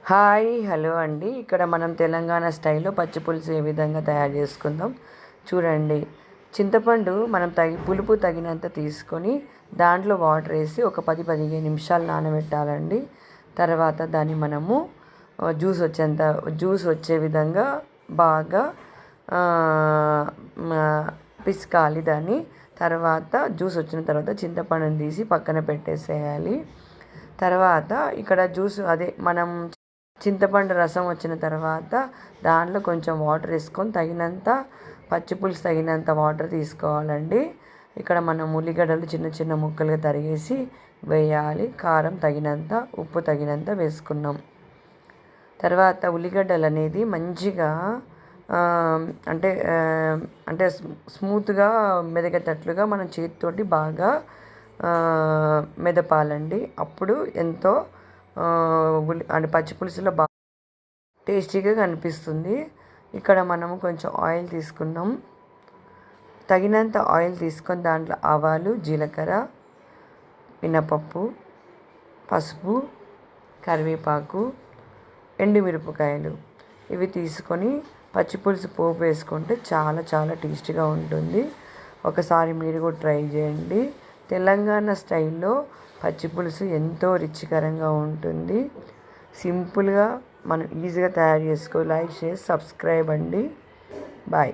Hi hello అండి. ఇక్కడ మనం తెలంగాణ స్టైల్లో పచ్చి పులుసు ఏ విధంగా తయారు చేసుకుందాం చూడండి. చింతపండు మనం పులుపు తగినంత తీసుకొని దాంట్లో వాటర్ వేసి ఒక 10-15 నిమిషాలు నానబెట్టాలండి. తర్వాత దాన్ని మనము జ్యూస్ వచ్చే విధంగా బాగా పిసకాలి దాన్ని. తర్వాత జ్యూస్ వచ్చిన తర్వాత చింతపండుని తీసి పక్కన పెట్టేసేయాలి. తర్వాత ఇక్కడ మనం చింతపండు రసం వచ్చిన తర్వాత దాంట్లో కొంచెం వాటర్ వేసుకొని పచ్చిపులుసు తగినంత వాటర్ తీసుకోవాలండి. ఇక్కడ మనం ఉల్లిగడ్డలు చిన్న చిన్న ముక్కలుగా తరిగేసి వేయాలి. కారం తగినంత, ఉప్పు తగినంత వేసుకున్నాం. తర్వాత ఉల్లిగడ్డలు అనేది మంచిగా అంటే అంటే స్మూత్గా మెదిగేటట్లుగా మనం చేతితోటి బాగా మెదపాలండి. అప్పుడు ఎంతో అంటే పచ్చిపులుసులో బాగా టేస్టీగా కనిపిస్తుంది. ఇక్కడ మనము కొంచెం ఆయిల్ తీసుకున్నాం. తగినంత ఆయిల్ తీసుకొని దాంట్లో ఆవాలు, జీలకర్ర, మినపప్పు, పసుపు, కరివేపాకు, ఎండుమిరపకాయలు ఇవి తీసుకొని పచ్చిపులుసు పోపు వేసుకుంటే చాలా చాలా టేస్టీగా ఉంటుంది. ఒకసారి మీరు కూడా ట్రై చేయండి. తెలంగాణ స్టైల్లో పచ్చిపులుసు ఎంతో రుచికరంగా ఉంటుంది. సింపుల్గా మనం ఈజీగా తయారు చేసుకో. లైక్ చేసి సబ్స్క్రైబ్ అండి. బాయ్.